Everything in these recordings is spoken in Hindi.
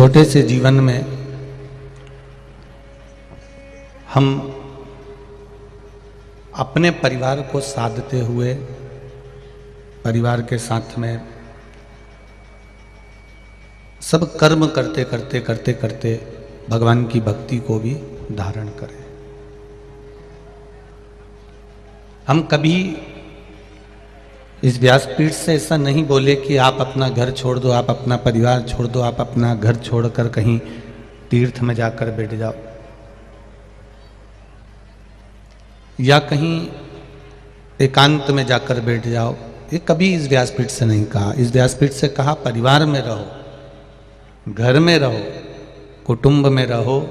छोटे से जीवन में हम अपने परिवार को साधते हुए परिवार के साथ में सब कर्म करते करते करते करते भगवान की भक्ति को भी धारण करें। हम कभी इस व्यासपीठ से ऐसा नहीं बोले कि आप अपना घर छोड़ दो, आप अपना परिवार छोड़ दो, आप अपना घर छोड़कर कहीं तीर्थ में जाकर बैठ जाओ या कहीं एकांत में जाकर बैठ जाओ। ये कभी इस व्यासपीठ से नहीं कहा। इस व्यासपीठ से कहा परिवार में रहो, घर में रहो, कुटुंब में रहो,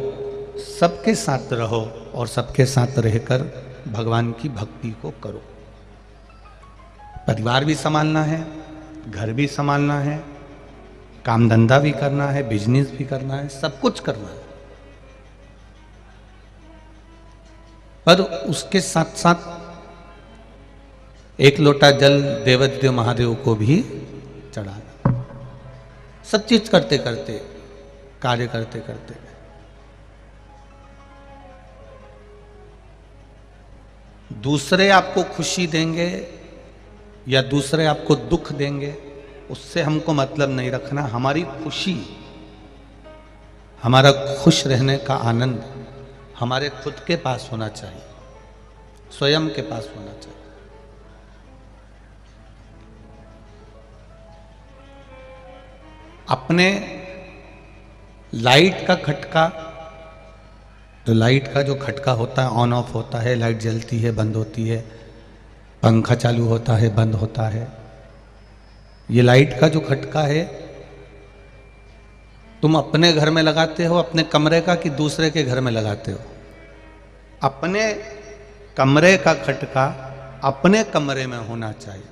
सबके साथ रहो और सबके साथ रहकर भगवान की भक्ति को करो। परिवार भी संभालना है, घर भी संभालना है, काम धंधा भी करना है, बिजनेस भी करना है, सब कुछ करना है। पर उसके साथ साथ एक लोटा जल देवाधिदेव महादेव को भी चढ़ाना। सब चीज करते करते, कार्य करते करते दूसरे आपको खुशी देंगे या दूसरे आपको दुख देंगे, उससे हमको मतलब नहीं रखना। हमारी खुशी, हमारा खुश रहने का आनंद हमारे खुद के पास होना चाहिए, स्वयं के पास होना चाहिए। अपने लाइट का खटका, तो लाइट का जो खटका होता है, ऑन ऑफ होता है, लाइट जलती है, बंद होती है, पंखा चालू होता है, बंद होता है। ये लाइट का जो खटका है तुम अपने घर में लगाते हो, अपने कमरे का, कि दूसरे के घर में लगाते हो? अपने कमरे का खटका अपने कमरे में होना चाहिए।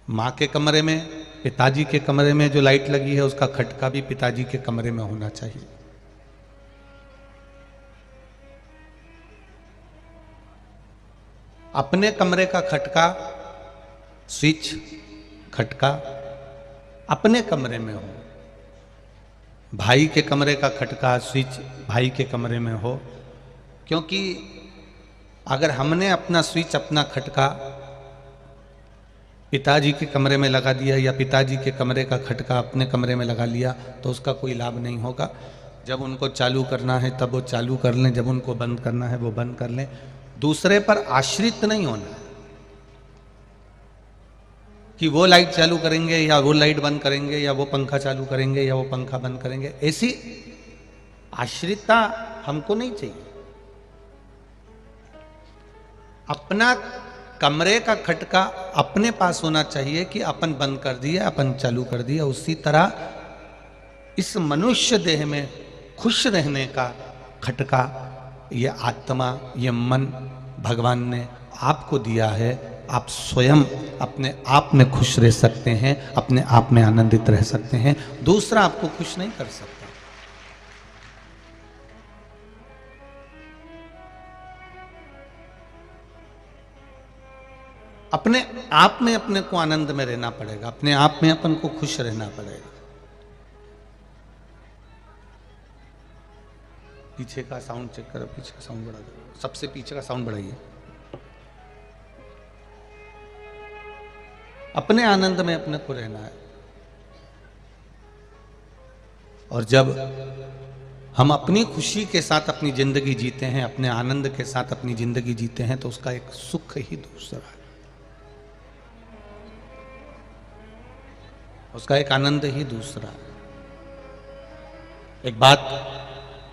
माँ के कमरे में, पिताजी के कमरे में जो लाइट लगी है उसका खटका भी पिताजी के कमरे में होना चाहिए। अपने कमरे का खटका, स्विच खटका अपने कमरे में हो, भाई के कमरे का खटका, स्विच भाई के कमरे में हो। क्योंकि अगर हमने अपना स्विच, अपना खटका पिताजी के कमरे में लगा दिया या पिताजी के कमरे का खटका अपने कमरे में लगा लिया तो उसका कोई लाभ नहीं होगा। जब उनको चालू करना है तब वो चालू कर लें, जब उनको बंद करना है वो बंद कर लें। दूसरे पर आश्रित नहीं होना कि वो लाइट चालू करेंगे या वो लाइट बंद करेंगे या वो पंखा चालू करेंगे या वो पंखा बंद करेंगे। ऐसी आश्रितता हमको नहीं चाहिए। अपना कमरे का खटका अपने पास होना चाहिए कि अपन बंद कर दिया, अपन चालू कर दिया। उसी तरह इस मनुष्य देह में खुश रहने का खटका, ये आत्मा, ये मन भगवान ने आपको दिया है। आप स्वयं अपने आप में खुश रह सकते हैं, अपने आप में आनंदित रह सकते हैं। दूसरा आपको खुश नहीं कर सकता। अपने आप में अपने को आनंद में रहना पड़ेगा, अपने आप में अपन को खुश रहना पड़ेगा। पीछे का साउंड चेक करो, पीछे का साउंड बढ़ा दो, सबसे पीछे का साउंड बढ़ाइए। अपने आनंद में अपने को रहना है। और जब हम अपनी खुशी के साथ अपनी जिंदगी जीते हैं, अपने आनंद के साथ अपनी जिंदगी जीते हैं, तो उसका एक सुख ही दूसरा है, उसका एक आनंद ही दूसरा है। एक बात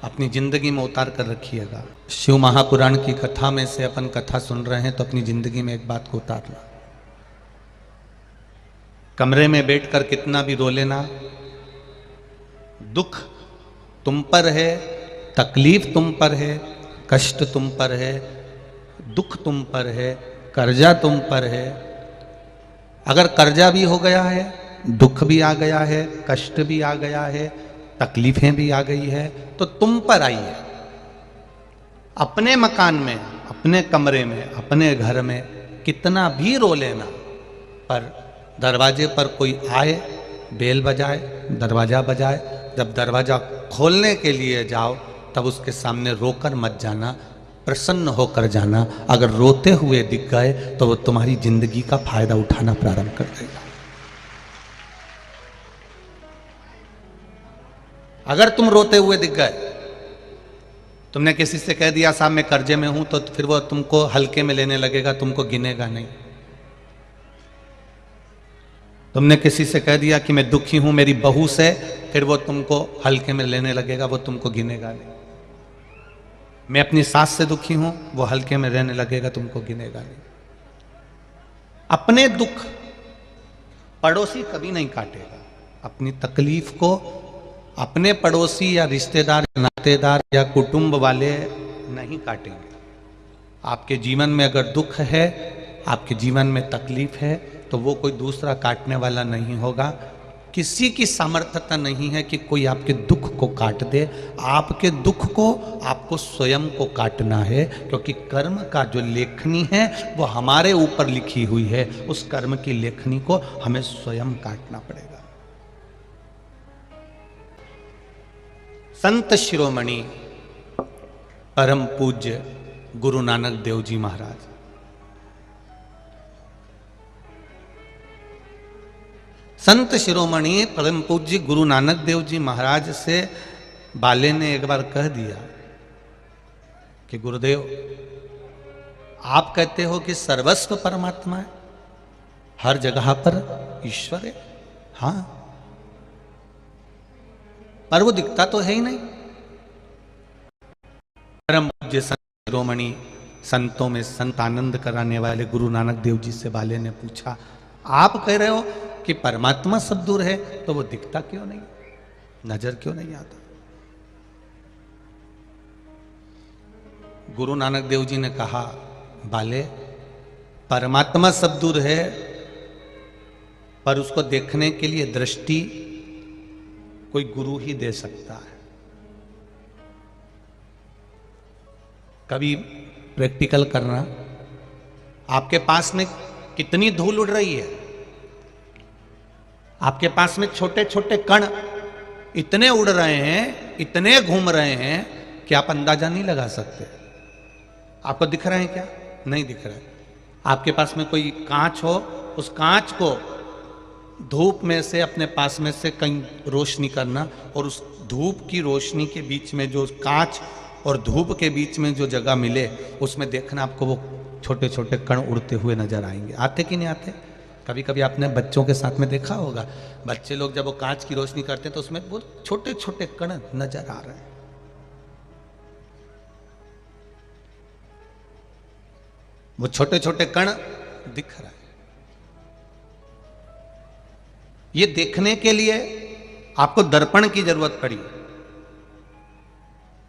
अपनी जिंदगी में उतार कर रखिएगा। शिव महापुराण की कथा में से अपन कथा सुन रहे हैं तो अपनी जिंदगी में एक बात को उतारना। कमरे में बैठकर कितना भी रो लेना, दुख तुम पर है, तकलीफ तुम पर है, कष्ट तुम पर है, दुख तुम पर है, कर्जा तुम पर है। अगर कर्जा भी हो गया है, दुख भी आ गया है, कष्ट भी आ गया है, तकलीफें भी आ गई है, तो तुम पर आई है। अपने मकान में, अपने कमरे में, अपने घर में कितना भी रो लेना, पर दरवाजे पर कोई आए बेल बजाए, दरवाजा बजाए, जब दरवाजा खोलने के लिए जाओ तब उसके सामने रोकर मत जाना, प्रसन्न होकर जाना। अगर रोते हुए दिख गए तो वो तुम्हारी जिंदगी का फायदा उठाना प्रारंभ कर देगा। अगर तुम रोते हुए दिख गए, तुमने किसी से कह दिया साहब मैं कर्जे में हूं, तो फिर वो तुमको हल्के में लेने लगेगा, तुमको गिनेगा नहीं। तुमने किसी से कह दिया कि मैं दुखी हूं मेरी बहू से, फिर वो तुमको हल्के में लेने लगेगा, वो तुमको गिनेगा नहीं। मैं अपनी सास से दुखी हूं, वो हल्के में रहने लगेगा, तुमको गिनेगा नहीं। अपने दुख पड़ोसी कभी नहीं काटेगा। अपनी तकलीफ को अपने पड़ोसी या रिश्तेदार, नातेदार या कुटुंब वाले नहीं काटेंगे। आपके जीवन में अगर दुख है, आपके जीवन में तकलीफ है, तो वो कोई दूसरा काटने वाला नहीं होगा। किसी की सामर्थ्यता नहीं है कि कोई आपके दुख को काट दे। आपके दुख को आपको स्वयं को काटना है, क्योंकि कर्म का जो लेखनी है वो हमारे ऊपर लिखी हुई है। उस कर्म की लेखनी को हमें स्वयं काटना पड़ेगा। संत शिरोमणि परम पूज्य गुरु नानक देव जी महाराज, संत शिरोमणि परम पूज्य गुरु नानक देव जी महाराज से बाले ने एक बार कह दिया कि गुरुदेव आप कहते हो कि सर्वस्व परमात्मा है, हर जगह पर ईश्वर है। हाँ, पर वो दिखता तो है ही नहीं। परम पूज्य संत शिरोमणि, संतों में संत आनंद कराने वाले गुरु नानक देव जी से बाले ने पूछा, आप कह रहे हो कि परमात्मा सब दूर है, तो वो दिखता क्यों नहीं, नजर क्यों नहीं आता? गुरु नानक देव जी ने कहा, बाले परमात्मा सब दूर है, पर उसको देखने के लिए दृष्टि कोई गुरु ही दे सकता है। कभी प्रैक्टिकल करना, आपके पास में कितनी धूल उड़ रही है, आपके पास में छोटे छोटे कण इतने उड़ रहे हैं, इतने घूम रहे हैं कि आप अंदाजा नहीं लगा सकते। आपको दिख रहे हैं क्या? नहीं दिख रहा है। आपके पास में कोई कांच हो, उस कांच को धूप में से अपने पास में से कहीं रोशनी करना, और उस धूप की रोशनी के बीच में जो कांच और धूप के बीच में जो जगह मिले, उसमें देखना आपको वो छोटे छोटे कण उड़ते हुए नजर आएंगे। आते कि नहीं आते? कभी कभी आपने बच्चों के साथ में देखा होगा, बच्चे लोग जब वो कांच की रोशनी करते हैं तो उसमें वो छोटे छोटे कण नजर आ रहे हैं। वो छोटे छोटे कण दिख रहा है। ये देखने के लिए आपको दर्पण की जरूरत पड़ी।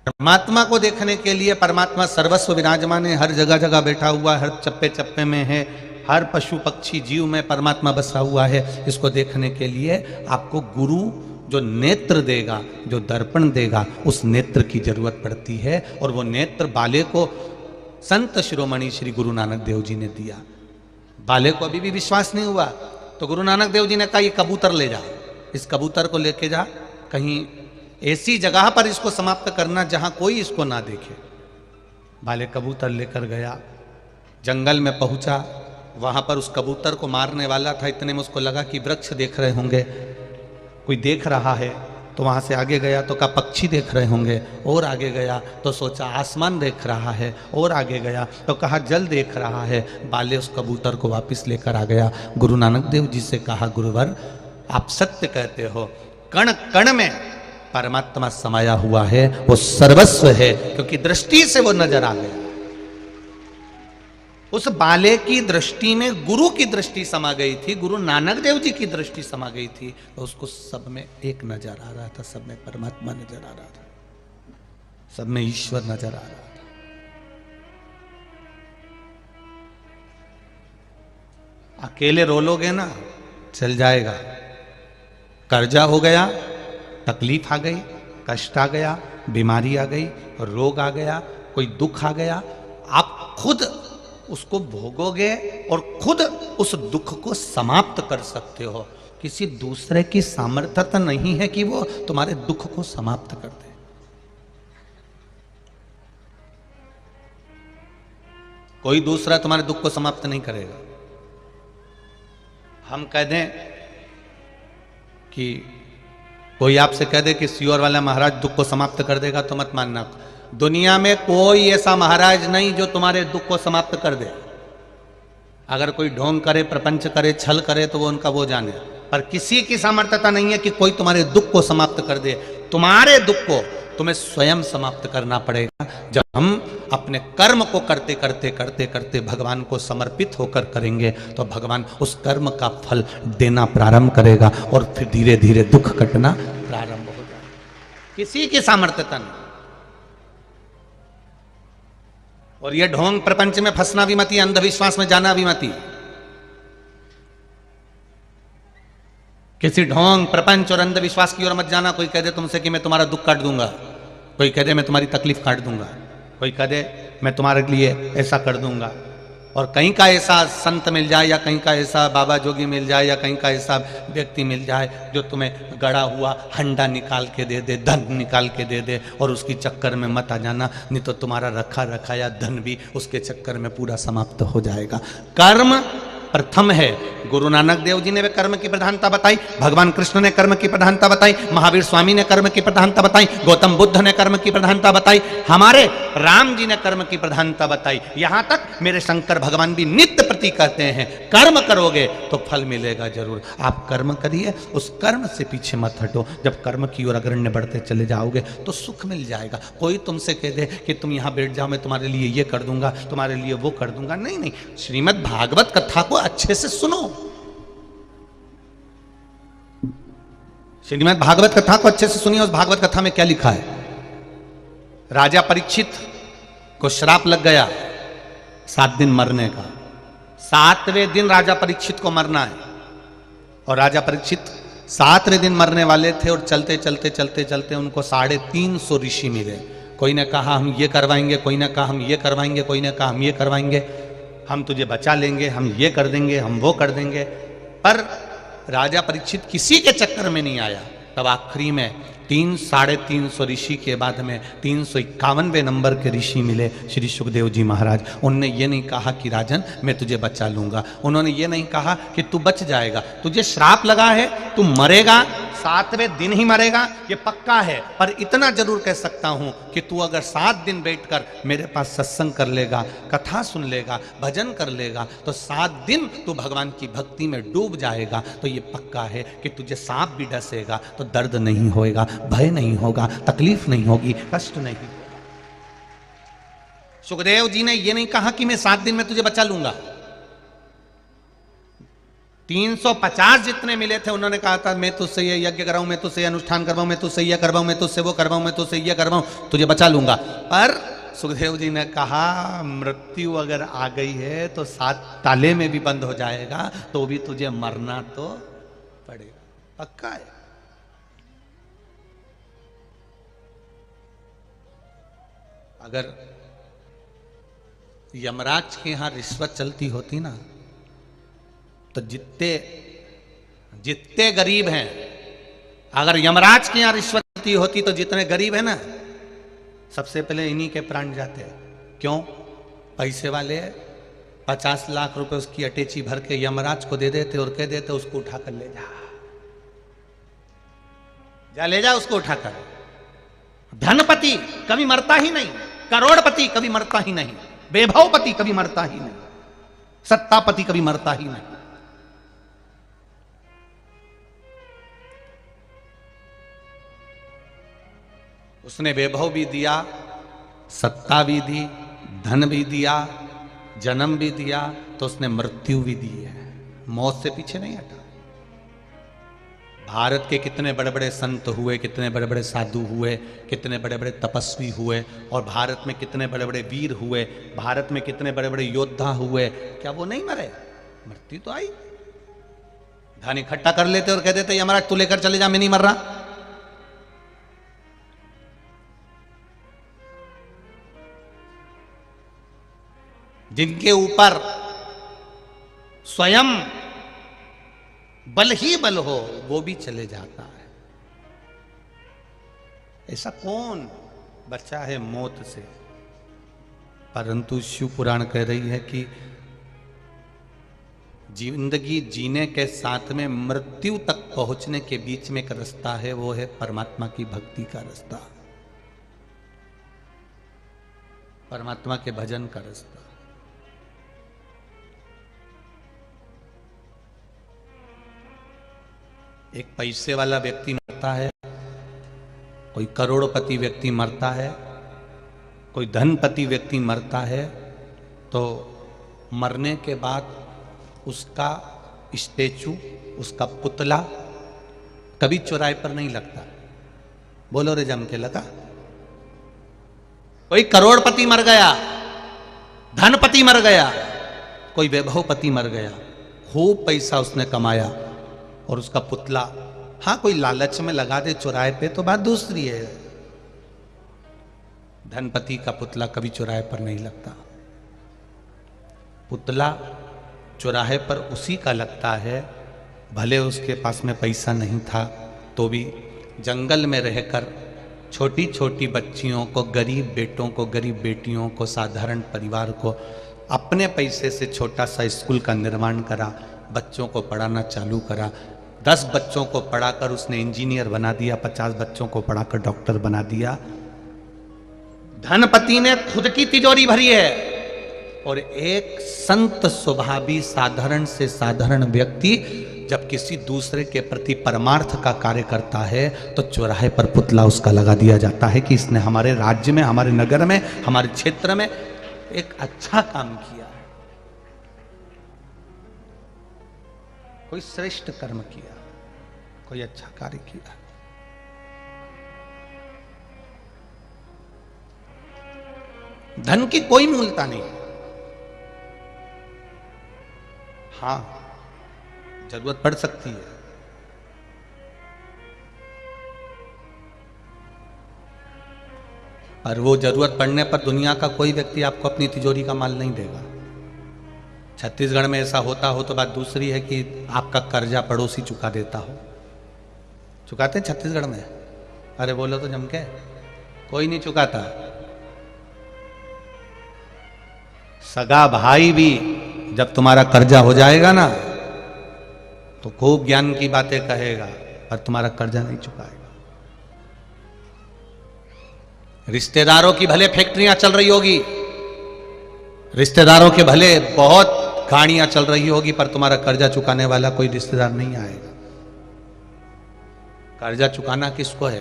परमात्मा को देखने के लिए, परमात्मा सर्वस्व विराजमान है, हर जगह जगह बैठा हुआ है, हर चप्पे चप्पे में है, हर पशु पक्षी जीव में परमात्मा बसा हुआ है। इसको देखने के लिए आपको गुरु जो नेत्र देगा, जो दर्पण देगा, उस नेत्र की जरूरत पड़ती है। और वो नेत्र बाले को संत शिरोमणि श्री गुरु नानक देव जी ने दिया। बाले को अभी भी विश्वास नहीं हुआ, तो गुरु नानक देव जी ने कहा, ये कबूतर ले जा, इस कबूतर को लेके जा, कहीं ऐसी जगह पर इसको समाप्त करना जहां कोई इसको ना देखे। बाले कबूतर लेकर गया, जंगल में पहुंचा, वहां पर उस कबूतर को मारने वाला था। इतने में उसको लगा कि वृक्ष देख रहे होंगे, कोई देख रहा है, तो वहां से आगे गया तो कहा पक्षी देख रहे होंगे, और आगे गया तो सोचा आसमान देख रहा है, और आगे गया तो कहा जल देख रहा है। बाले उस कबूतर को वापस लेकर आ गया। गुरु नानक देव जी से कहा, गुरुवर आप सत्य कहते हो, कण कण में परमात्मा समाया हुआ है, वो सर्वस्व है, क्योंकि दृष्टि से वो नजर आ गया। उस बाले की दृष्टि में गुरु की दृष्टि समा गई थी, गुरु नानक देव जी की दृष्टि समा गई थी, तो उसको सब में एक नजर आ रहा था, सब में परमात्मा नजर आ रहा था, सब में ईश्वर नजर आ रहा था। अकेले रोलोगे ना, चल जाएगा। कर्जा हो गया, तकलीफ आ गई, कष्ट आ गया, बीमारी आ गई, रोग आ गया, कोई दुख आ गया, आप खुद उसको भोगोगे और खुद उस दुख को समाप्त कर सकते हो। किसी दूसरे की सामर्थ्यता नहीं है कि वो तुम्हारे दुख को समाप्त कर दे। कोई दूसरा तुम्हारे दुख को समाप्त नहीं करेगा। हम कह दें कि कोई आपसे कह दे कि सियोर वाला महाराज दुख को समाप्त कर देगा, तो मत मानना। दुनिया में कोई ऐसा महाराज नहीं जो तुम्हारे दुख को समाप्त कर दे। अगर कोई ढोंग करे, प्रपंच करे, छल करे तो वो उनका वो जाने, पर किसी की सामर्थ्यता नहीं है कि कोई तुम्हारे दुख को समाप्त कर दे। तुम्हारे दुख को तुम्हें स्वयं समाप्त करना पड़ेगा। जब हम अपने कर्म को करते करते करते करते भगवान को समर्पित होकर करेंगे तो भगवान उस कर्म का फल देना प्रारंभ करेगा और फिर धीरे धीरे दुख कटना प्रारंभ हो जाएगा। किसी की सामर्थ्यता नहीं। और ये ढोंग प्रपंच में फंसना भी मती, अंधविश्वास में जाना भी मती। किसी ढोंग प्रपंच और अंधविश्वास की ओर मत जाना। कोई कह दे तुमसे कि मैं तुम्हारा दुख काट दूंगा, कोई कह दे मैं तुम्हारी तकलीफ काट दूंगा, कोई कह दे मैं तुम्हारे लिए ऐसा कर दूंगा, और कहीं का ऐसा संत मिल जाए या कहीं का ऐसा बाबा जोगी मिल जाए या कहीं का ऐसा व्यक्ति मिल जाए जो तुम्हें गड़ा हुआ हंडा निकाल के दे दे, धन निकाल के दे दे, और उसकी चक्कर में मत आ जाना, नहीं तो तुम्हारा रखा रखाया धन भी उसके चक्कर में पूरा समाप्त हो जाएगा। कर्म प्रथम है। गुरु नानक देव जी ने वे कर्म की प्रधानता बताई, भगवान कृष्ण ने कर्म की प्रधानता बताई, महावीर स्वामी ने कर्म की प्रधानता बताई, गौतम बुद्ध ने कर्म की प्रधानता बताई, हमारे राम जी ने कर्म की प्रधानता बताई। यहां तक मेरे शंकर भगवान भी नित्य प्रति कहते हैं कर्म करोगे तो फल मिलेगा जरूर। आप कर्म करिए, उस कर्म से पीछे मत हटो। जब कर्म की ओर अग्रण्य बढ़ते चले जाओगे तो सुख मिल जाएगा। कोई तुमसे कह दे कि तुम यहां बैठ जाओ, मैं तुम्हारे लिए ये कर दूंगा, तुम्हारे लिए वो कर दूंगा, नहीं नहीं। श्रीमद् भागवत कथा को अच्छे से सुनो। श्रीमद् भागवत कथा को अच्छे से सुनिए। उस भागवत कथा में क्या लिखा है। राजा परीक्षित को श्राप लग गया 7 दिन मरने का। 7वें दिन राजा परीक्षित को मरना है, और राजा परीक्षित 7वें दिन मरने वाले थे, और चलते चलते चलते चलते उनको 350 ऋषि मिले। कोई ने कहा हम ये करवाएंगे, कोई ने कहा हम ये करवाएंगे, कोई ने कहा हम ये करवाएंगे, हम तुझे बचा लेंगे, हम ये कर देंगे, हम वो कर देंगे। पर राजा परीक्षित किसी के चक्कर में नहीं आया। तब आखिरी में 350 ऋषि के बाद में 351वें नंबर के ऋषि मिले श्री सुखदेव जी महाराज। उनने ये नहीं कहा कि राजन मैं तुझे बचा लूंगा, उन्होंने ये नहीं कहा कि तू बच जाएगा, तुझे श्राप लगा है, तू मरेगा, 7वें दिन ही मरेगा, ये पक्का है। पर इतना जरूर कह सकता हूं कि तू अगर 7 दिन बैठकर मेरे पास सत्संग कर लेगा, कथा सुन लेगा, भजन कर लेगा, तो 7 दिन तू भगवान की भक्ति में डूब जाएगा। तो ये पक्का है कि तुझे सांप भी डसेगा तो दर्द नहीं होएगा, भय नहीं होगा, तकलीफ नहीं होगी, कष्ट नहीं होगा। सुखदेव जी ने यह नहीं कहा कि मैं 7 दिन में तुझे बचा लूंगा। 350 जितने मिले थे उन्होंने कहा था मैं तुझसे ये यज्ञ कराऊं, मैं तुझसे अनुष्ठान करवाऊं, मैं तुझसे ये करवाऊं, मैं तुझसे वो करवाऊं, मैं तुझसे ये करवाऊं, तुझे बचा लूंगा। पर सुखदेव जी ने कहा मृत्यु अगर आ गई है तो 7 ताले में भी बंद हो जाएगा, तो भी तुझे मरना तो पड़ेगा, पक्का है। अगर यमराज के यहां रिश्वत चलती होती ना, तो जितने गरीब हैं, अगर यमराज के यहां रिश्वत चलती होती तो जितने गरीब हैं ना, सबसे पहले इन्हीं के प्राण जाते। क्यों? पैसे वाले 50 लाख रुपए उसकी अटैची भर के यमराज को दे देते और कह देते उसको उठाकर ले जा, जा ले जा उसको उठाकर। धनपति कभी मरता ही नहीं, करोड़पति कभी मरता ही नहीं, वैभवपति कभी मरता ही नहीं, सत्तापति कभी मरता ही नहीं। उसने वैभव भी दिया, सत्ता भी दी, धन भी दिया, जन्म भी दिया, तो उसने मृत्यु भी दी है, मौत से पीछे नहीं हटा। भारत के कितने बड़े बड़े संत हुए, कितने बड़े बड़े साधु हुए, कितने बड़े बड़े तपस्वी हुए, और भारत में कितने बड़े बड़े वीर हुए, भारत में कितने बड़े बड़े योद्धा हुए, क्या वो नहीं मरे? मृत्यु तो आई। धन इकट्ठा कर लेते और कह देते यमराज तू लेकर चले जा, मैं नहीं मर रहा। जिनके ऊपर स्वयं बल ही बल हो वो भी चले जाता है। ऐसा कौन बचा है मौत से? परंतु शिव पुराण कह रही है कि जिंदगी जीने के साथ में मृत्यु तक पहुंचने के बीच में एक रास्ता है, वो है परमात्मा की भक्ति का रास्ता, परमात्मा के भजन का रास्ता। एक पैसे वाला व्यक्ति मरता है, कोई करोड़पति व्यक्ति मरता है, कोई धनपति व्यक्ति मरता है, तो मरने के बाद उसका स्टेचू, उसका पुतला कभी चौराहे पर नहीं लगता। बोलो रे जम के लगा। कोई करोड़पति मर गया, धनपति मर गया, कोई वैभवपति मर गया, खूब पैसा उसने कमाया और उसका पुतला, हाँ कोई लालच में लगा दे चौराहे पे तो बात दूसरी है। धनपति का पुतला कभी चौराहे पर नहीं लगता। पुतला चौराहे पर उसी का लगता है, भले उसके पास में पैसा नहीं था तो भी जंगल में रहकर छोटी छोटी बच्चियों को, गरीब बेटों को, गरीब बेटियों को, साधारण परिवार को अपने पैसे से छोटा सा स्कूल का निर्माण करा, बच्चों को पढ़ाना चालू करा। 10 बच्चों को पढ़ाकर उसने इंजीनियर बना दिया, 50 बच्चों को पढ़ाकर डॉक्टर बना दिया। धनपति ने खुद की तिजोरी भरी है और एक संत स्वभावी साधारण से साधारण व्यक्ति जब किसी दूसरे के प्रति परमार्थ का कार्य करता है तो चौराहे पर पुतला उसका लगा दिया जाता है कि इसने हमारे राज्य में, हमारे नगर में, हमारे क्षेत्र में एक अच्छा काम किया है, कोई श्रेष्ठ कर्म किया, कोई अच्छा कार्य किया। धन की कोई मूलता नहीं। हाँ, जरूरत पड़ सकती है, पर वो जरूरत पड़ने पर दुनिया का कोई व्यक्ति आपको अपनी तिजोरी का माल नहीं देगा। छत्तीसगढ़ में ऐसा होता हो तो बात दूसरी है कि आपका कर्जा पड़ोसी चुका देता हो। चुकाते हैं छत्तीसगढ़ में? अरे बोलो तो जम के, कोई नहीं चुकाता। सगा भाई भी जब तुम्हारा कर्जा हो जाएगा ना तो खूब ज्ञान की बातें कहेगा, पर तुम्हारा कर्जा नहीं चुकाएगा। रिश्तेदारों की भले फैक्ट्रियां चल रही होगी, रिश्तेदारों के भले बहुत गाड़ियां चल रही होगी, पर तुम्हारा कर्जा चुकाने वाला कोई रिश्तेदार नहीं आएगा। कर्जा चुकाना किसको है?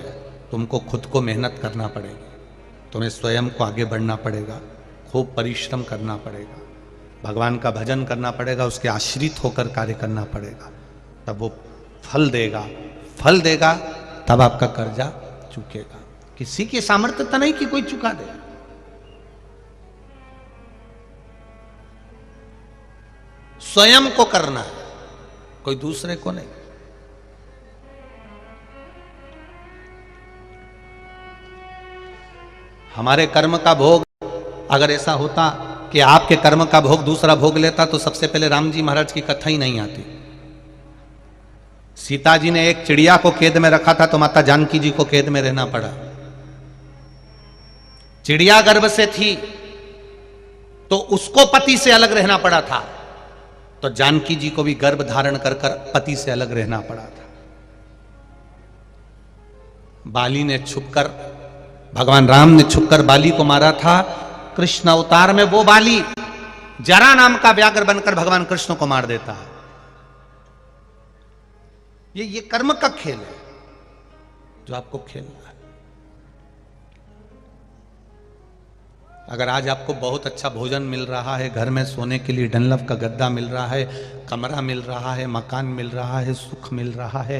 तुमको खुद को मेहनत करना पड़ेगी, तुम्हें स्वयं को आगे बढ़ना पड़ेगा, खूब परिश्रम करना पड़ेगा, भगवान का भजन करना पड़ेगा, उसके आश्रित होकर कार्य करना पड़ेगा, तब वो फल देगा। फल देगा तब आपका कर्जा चुकेगा। किसी की सामर्थ्यता नहीं कि कोई चुका दे। स्वयं को करना है, कोई दूसरे को नहीं। हमारे कर्म का भोग अगर ऐसा होता कि आपके कर्म का भोग दूसरा भोग लेता तो सबसे पहले राम जी महाराज की कथा ही नहीं आती। सीता जी ने एक चिड़िया को कैद में रखा था तो माता जानकी जी को कैद में रहना पड़ा। चिड़िया गर्भ से थी तो उसको पति से अलग रहना पड़ा था, तो जानकी जी को भी गर्भ धारण कर कर पति से अलग रहना पड़ा था। बाली ने छुपकर, भगवान राम ने छुपकर बाली को मारा था। कृष्ण अवतार में वो बाली जरा नाम का व्याघ्र बनकर भगवान कृष्ण को मार देता है। ये कर्म का खेल है जो आपको खेलना है। अगर आज आपको बहुत अच्छा भोजन मिल रहा है, घर में सोने के लिए डनलप का गद्दा मिल रहा है, कमरा मिल रहा है, मकान मिल रहा है, सुख मिल रहा है,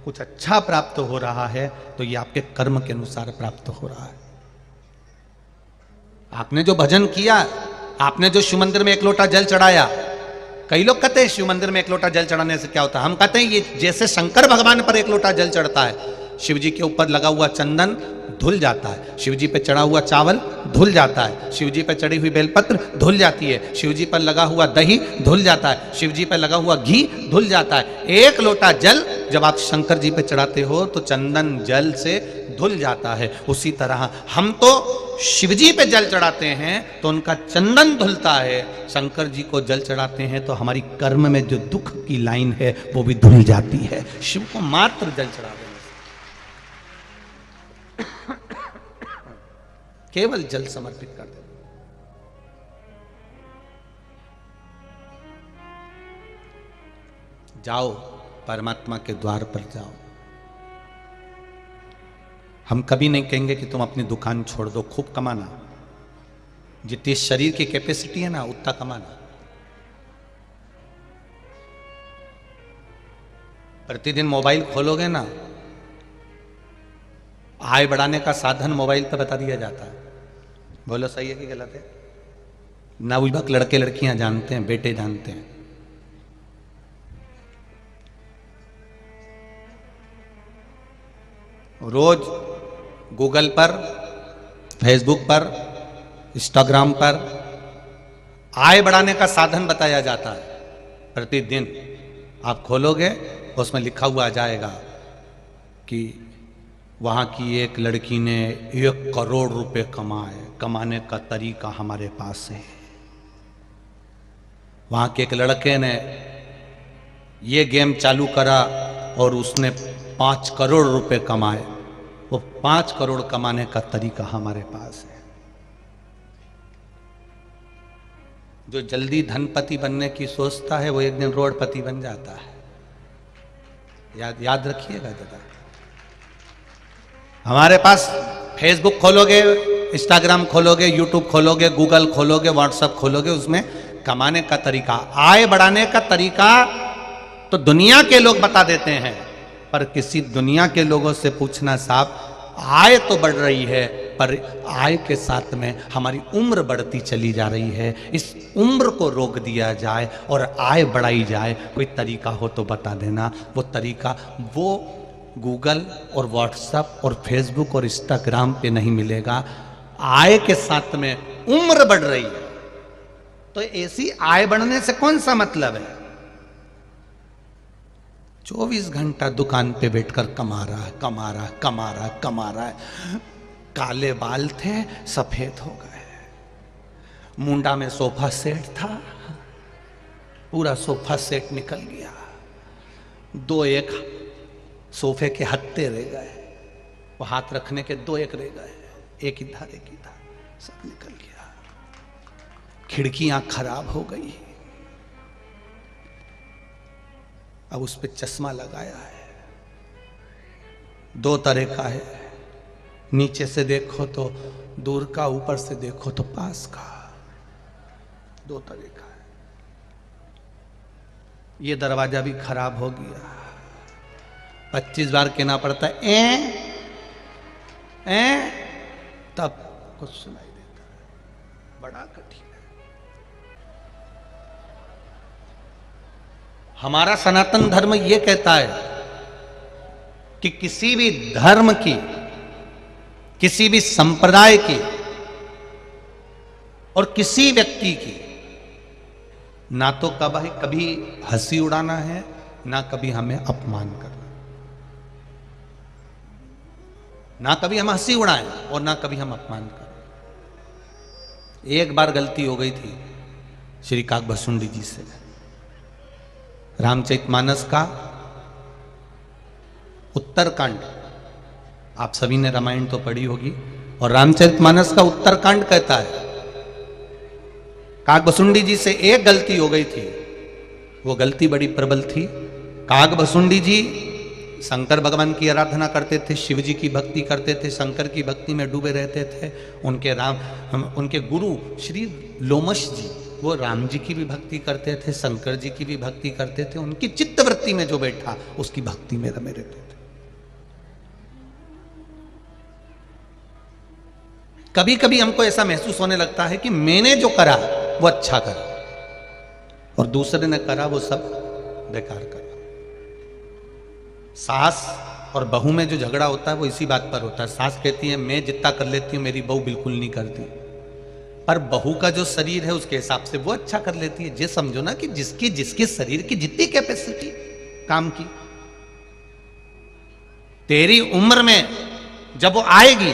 कुछ अच्छा प्राप्त हो रहा है, तो ये आपके कर्म के अनुसार प्राप्त हो रहा है। आपने जो भजन किया, आपने जो शिव मंदिर में 1 लोटा जल चढ़ाया, कई लोग कहते हैं शिव मंदिर में 1 लोटा जल चढ़ाने से क्या होता है। हम कहते हैं ये जैसे शंकर भगवान पर 1 लोटा जल चढ़ता है, शिव जी के ऊपर लगा हुआ चंदन धुल जाता है, शिव जी पे चढ़ा हुआ चावल धुल जाता है, शिव जी पे चढ़ी हुई बेलपत्र धुल जाती है, शिव जी पर लगा हुआ दही धुल जाता है, शिव जी पे लगा हुआ घी धुल जाता है। एक लोटा जल जब आप शंकर जी पे चढ़ाते हो तो चंदन जल से धुल जाता है। उसी तरह हम तो शिव जी पे जल चढ़ाते हैं तो उनका चंदन धुलता है, शंकर जी को जल चढ़ाते हैं तो हमारी कर्म में जो दुख की लाइन है वो भी धुल जाती है, शिव को मात्र जल चढ़ा देने से, केवल जल समर्पित कर देना। जाओ परमात्मा के द्वार पर जाओ। हम कभी नहीं कहेंगे कि तुम अपनी दुकान छोड़ दो, खूब कमाना, जितनी शरीर की कैपेसिटी है ना उतना कमाना। प्रतिदिन मोबाइल खोलोगे ना, आय बढ़ाने का साधन मोबाइल पर बता दिया जाता है। बोलो सही है कि गलत है? नवयुवक लड़के लड़कियां जानते हैं, बेटे जानते हैं। रोज गूगल पर, फेसबुक पर, इंस्टाग्राम पर आय बढ़ाने का साधन बताया जाता है। प्रतिदिन आप खोलोगे उसमें लिखा हुआ आ जाएगा कि वहाँ की एक लड़की ने 1 करोड़ रुपए कमाए, कमाने का तरीका हमारे पास है। वहाँ के एक लड़के ने ये गेम चालू करा और उसने 5 करोड़ रुपए कमाए, वो 5 करोड़ कमाने का तरीका हमारे पास है। जो जल्दी धनपति बनने की सोचता है वो एक दिन रोडपति बन जाता है। याद रखिएगा जरा। हमारे पास फेसबुक खोलोगे, इंस्टाग्राम खोलोगे, यूट्यूब खोलोगे, गूगल खोलोगे, व्हाट्सएप खोलोगे, उसमें कमाने का तरीका, आय बढ़ाने का तरीका तो दुनिया के लोग बता देते हैं, पर किसी दुनिया के लोगों से पूछना साहब, आय तो बढ़ रही है पर आय के साथ में हमारी उम्र बढ़ती चली जा रही है, इस उम्र को रोक दिया जाए और आय बढ़ाई जाए, कोई तरीका हो तो बता देना। वो तरीका वो गूगल और व्हाट्सएप और फेसबुक और इंस्टाग्राम पे नहीं मिलेगा। आय के साथ में उम्र बढ़ रही है तो ऐसी आय बढ़ने से कौन सा मतलब है? 24 घंटा दुकान पे बैठकर कमा रहा है, कमा रहा है, कमा रहा है, कमा रहा है। काले बाल थे सफेद हो गए, मुंडा में सोफा सेट था, पूरा सोफा सेट निकल गया, 2-1 सोफे के हत्ते रह गए, वो हाथ रखने के 2-1 रह गए, एक ही था, सब निकल गया। खिड़कियां खराब हो गई, अब उस पे चश्मा लगाया है, 2 तरह का है, नीचे से देखो तो दूर का, ऊपर से देखो तो पास का, 2 तरह का है। ये दरवाजा भी खराब हो गया, 25 बार कहना पड़ता है तब कुछ सुनाई देता है, बड़ा कठिन है। हमारा सनातन धर्म यह कहता है कि किसी भी धर्म की, किसी भी संप्रदाय की और किसी व्यक्ति की ना तो कभी हंसी उड़ाना है, ना कभी हमें अपमान करना, ना कभी हम हंसी उड़ाएं और ना कभी हम अपमान करें। एक बार गलती हो गई थी श्री काकभसुंडी जी से। रामचरितमानस का उत्तरकांड, आप सभी ने रामायण तो पढ़ी होगी, और रामचरितमानस का उत्तरकांड कहता है काकभसुंडी जी से एक गलती हो गई थी, वो गलती बड़ी प्रबल थी। काकभसुंडी जी शंकर भगवान की आराधना करते थे, शिव जी की भक्ति करते थे, शंकर की भक्ति में डूबे रहते थे। उनके गुरु श्री लोमश जी वो राम जी की भी भक्ति करते थे, शंकर जी की भी भक्ति करते थे, उनकी चित्तवृत्ति में जो बैठा उसकी भक्ति में रमे रहते थे। कभी कभी हमको ऐसा महसूस होने लगता है कि मैंने जो करा वो अच्छा करा और दूसरे ने करा वो सब बेकार करा। सास और बहू में जो झगड़ा होता है वो इसी बात पर होता है। सास कहती है मैं जितना कर लेती हूँ मेरी बहू बिल्कुल नहीं करती, पर बहू का जो शरीर है उसके हिसाब से वो अच्छा कर लेती है। ये समझो ना कि जिसकी जिसके शरीर की जितनी कैपेसिटी काम की, तेरी उम्र में जब वो आएगी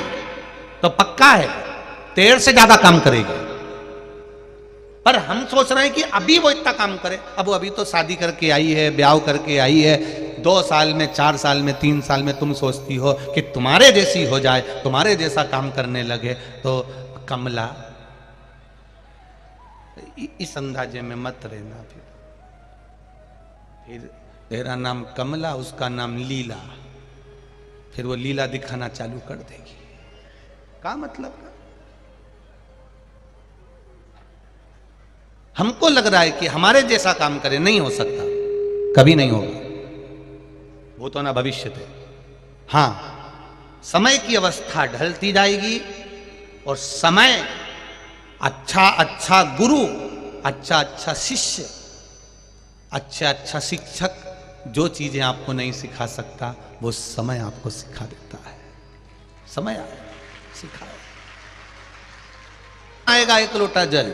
तो पक्का है तेरे से ज्यादा काम करेगी। पर हम सोच रहे हैं कि अभी वो इतना काम करे। अब वो अभी तो शादी करके आई है, ब्याह करके आई है, 2 साल में 4 साल में 3 साल में तुम सोचती हो कि तुम्हारे जैसी हो जाए, तुम्हारे जैसा काम करने लगे। तो कमला इस अंदाजे में मत रहना। फिर तेरा नाम कमला, उसका नाम लीला, फिर वो लीला दिखाना चालू कर देगी। क्या मतलब का? हमको लग रहा है कि हमारे जैसा काम करे, नहीं हो सकता, कभी नहीं होगा। वो तो ना भविष्य थे। हां, समय की अवस्था ढलती जाएगी और समय अच्छा अच्छा गुरु, अच्छा अच्छा शिष्य, अच्छा अच्छा शिक्षक जो चीजें आपको नहीं सिखा सकता वो समय आपको सिखा देता है। समय आएगा सिखाएगा। आएगा एक लोटा जल,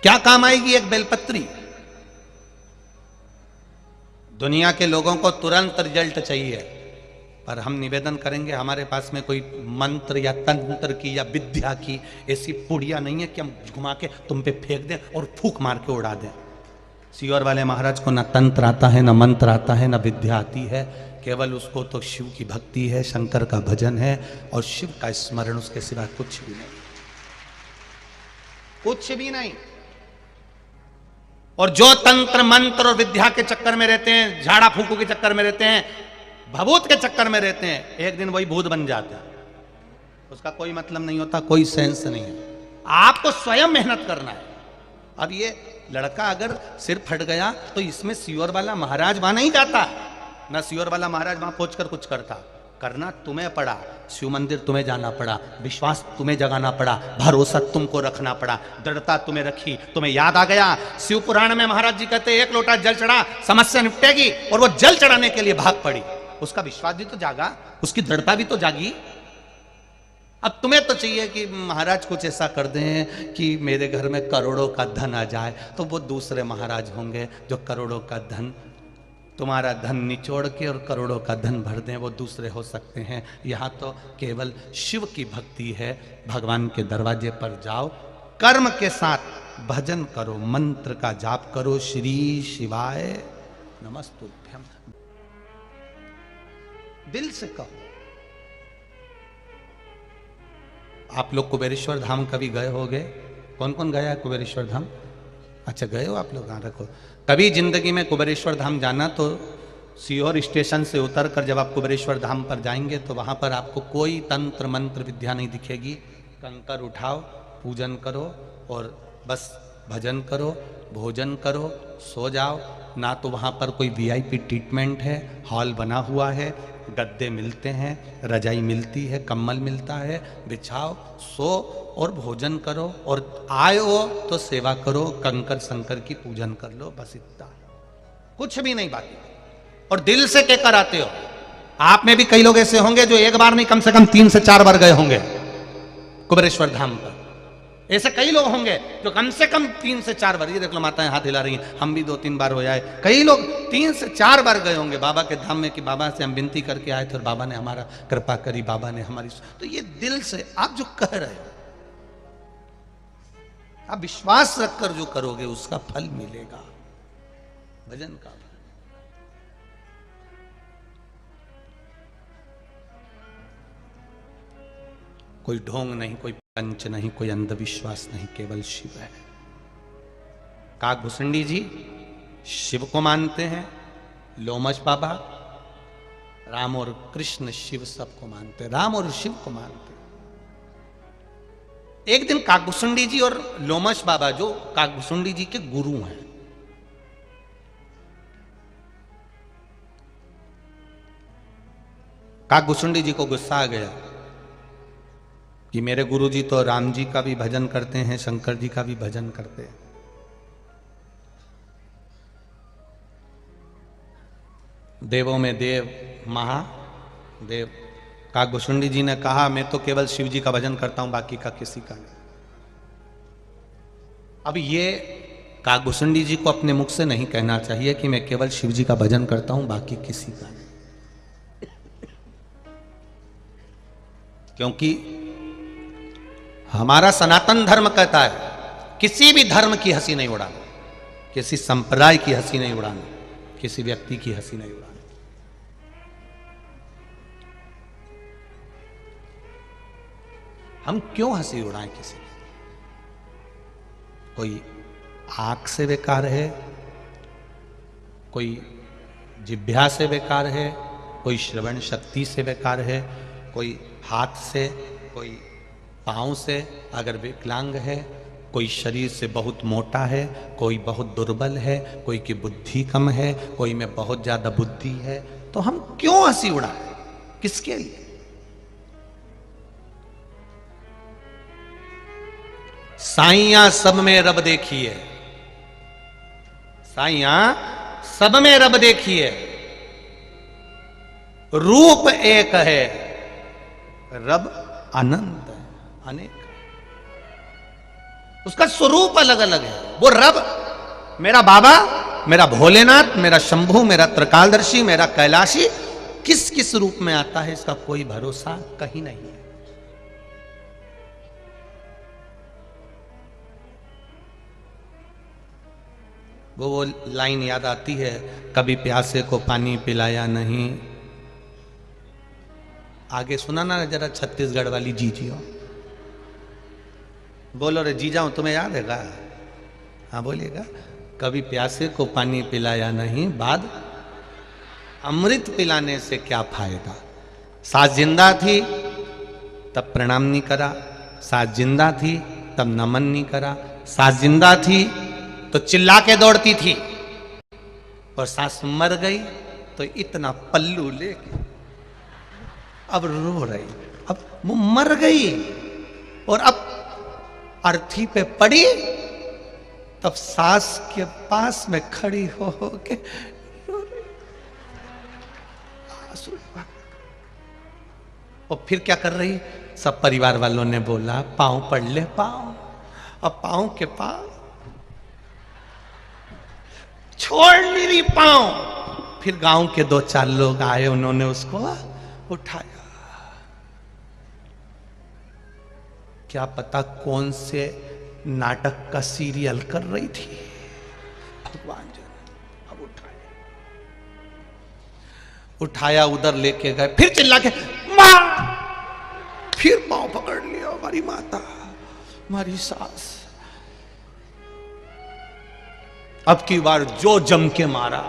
क्या काम आएगी एक बेलपत्री? दुनिया के लोगों को तुरंत रिजल्ट चाहिए, पर हम निवेदन करेंगे हमारे पास में कोई मंत्र या तंत्र की या विद्या की ऐसी पुड़िया नहीं है कि हम घुमा के तुम पे फेंक दें और फूक मार के उड़ा दें। सियोर वाले महाराज को ना तंत्र आता है, ना मंत्र आता है, ना विद्या आती है। केवल उसको तो शिव की भक्ति है, शंकर का भजन है और शिव का स्मरण, उसके सिवा कुछ भी नहीं, कुछ भी नहीं। और जो तंत्र मंत्र और विद्या के चक्कर में रहते हैं, झाड़ा फूकू के चक्कर में रहते हैं, भभूत के चक्कर में रहते हैं, एक दिन वही भूत बन जाते हैं। उसका कोई मतलब नहीं होता, कोई सेंस नहीं है। आपको स्वयं मेहनत करना है। अब ये लड़का अगर सिर फट गया तो इसमें सियोर वाला महाराज वहां नहीं जाता, ना सियोर वाला महाराज वहां पहुंचकर कुछ करता। करना तुम्हें पड़ा, शिव मंदिर तुम्हें जाना पड़ा, विश्वास तुम्हें जगाना पड़ा, भरोसा तुमको रखना पड़ा, दृढ़ता तुम्हें रखी। तुम्हें याद आ गया, शिव पुराण में महाराज जी कहते एक लोटा जल चढ़ा समस्या निपटेगी, और वो जल चढ़ाने के लिए भाग पड़ी। उसका विश्वास भी तो जागा, उसकी दृढ़ता भी तो जागी। अब तुम्हें तो चाहिए कि महाराज कुछ ऐसा कर दें कि मेरे घर में करोड़ों का धन आ जाए, तो वो दूसरे महाराज होंगे जो करोड़ों का धन, तुम्हारा धन निचोड़ के और करोड़ों का धन भर दें, वो दूसरे हो सकते हैं। यहाँ तो केवल शिव की भक्ति है। भगवान के दरवाजे पर जाओ, कर्म के साथ भजन करो, मंत्र का जाप करो, श्री शिवाय नमस्तुभ्यम, दिल से कहो। आप लोग कुबेरेश्वर धाम कभी गए होगे? कौन कौन गया है कुबेरेश्वर धाम? अच्छा गए हो आप लोग? हाँ रखो। कभी जिंदगी में कुबेरेश्वर धाम जाना तो सीहोर स्टेशन से उतरकर जब आप कुबेरेश्वर धाम पर जाएंगे तो वहां पर आपको कोई तंत्र मंत्र विद्या नहीं दिखेगी। कंकर उठाओ, पूजन करो और बस भजन करो, भोजन करो, सो जाओ। ना तो वहां पर कोई वीआईपी ट्रीटमेंट है, हॉल बना हुआ है, गद्दे मिलते हैं, रजाई मिलती है, कंबल मिलता है, बिछाओ, सो और भोजन करो, और आए हो तो सेवा करो, कंकर शंकर की पूजन कर लो, बस इतना, कुछ भी नहीं बाकी। और दिल से कहकर आते हो। आप में भी कई लोग ऐसे होंगे जो एक बार नहीं कम से कम 3 से 4 बार गए होंगे कुबेरेश्वर धाम पर। ऐसे कई लोग होंगे जो कम से कम 3 से 4 बार, ये देख लो माताएं हाथ हिला रही हैं, हम भी 2-3 बार हो जाए। कई लोग 3 से 4 बार गए होंगे बाबा के धाम में कि बाबा से हम विनती करके आए थे और बाबा ने हमारा कृपा करी, बाबा ने हमारी। तो ये दिल से आप जो कह रहे हो, आप विश्वास रखकर जो करोगे उसका फल मिलेगा, भजन का। कोई ढोंग नहीं, कोई पंच नहीं, कोई अंधविश्वास नहीं, केवल शिव है। काकभूषणी जी शिव को मानते हैं, लोमश बाबा राम और कृष्ण शिव सबको मानते हैं, राम और शिव को मानते हैं। एक दिन काकभूषणी जी और लोमश बाबा जो काकभूषणी जी के गुरु हैं, काकभूषणी जी को गुस्सा आ गया कि मेरे गुरुजी तो राम जी का भी भजन करते हैं, शंकर जी का भी भजन करते हैं, देवों में देव महादेव। काकभुशुंडी जी ने कहा मैं तो केवल शिव जी का भजन करता हूं, बाकी का किसी का नहीं। अब ये काकभुशुंडी जी को अपने मुख से नहीं कहना चाहिए कि मैं केवल शिव जी का भजन करता हूं, बाकी किसी का नहीं। क्योंकि हमारा सनातन धर्म कहता है किसी भी धर्म की हंसी नहीं उड़ाना, किसी संप्रदाय की हंसी नहीं उड़ाना, किसी व्यक्ति की हंसी नहीं उड़ाना। हम क्यों हंसी उड़ाएं किसी की? कोई आंख से बेकार है, कोई जिह्वा से बेकार है, कोई श्रवण शक्ति से बेकार है, कोई हाथ से, कोई पांव से अगर विकलांग है, कोई शरीर से बहुत मोटा है, कोई बहुत दुर्बल है, कोई की बुद्धि कम है, कोई में बहुत ज्यादा बुद्धि है, तो हम क्यों हंसी उड़ाएं? किसके लिए? साइया सब में रब देखिए, साइया सब में रब देखिए, रूप एक है, रब अनंत है, अनेक है। उसका स्वरूप अलग अलग है। वो रब मेरा बाबा, मेरा भोलेनाथ, मेरा शंभू, मेरा त्रिकालदर्शी, मेरा कैलाशी किस किस रूप में आता है इसका कोई भरोसा कहीं नहीं है। वो लाइन याद आती है, कभी प्यासे को पानी पिलाया नहीं। आगे सुना ना जरा छत्तीसगढ़ वाली जीजियो, बोलो रे जीजा हूं, तुम्हें याद है? हाँ बोलिएगा। कभी प्यासे को पानी पिलाया नहीं, बाद अमृत पिलाने से क्या फायदा। सास जिंदा थी तब प्रणाम नहीं करा, सास जिंदा थी तब नमन नहीं करा, सास जिंदा थी तो चिल्ला के दौड़ती थी, और सास मर गई तो इतना पल्लू लेके अब रो रही। अब वो मर गई और अब अर्थी पे पड़ी, तब सास के पास में खड़ी हो के रो रही। और फिर क्या कर रही? सब परिवार वालों ने बोला पांव पड़ ले, पांव। अब पांव के पांव छोड़ नहीं रही पांव। फिर गांव के दो चार लोग आए, उन्होंने उसको उठाया। क्या पता कौन से नाटक का सीरियल कर रही थी, भगवान जाने। अब उठाया उधर लेके गए, फिर चिल्ला के मां, फिर पांव पकड़ लिया हमारी माता, हमारी सास। अब की बार जो जम के मारा,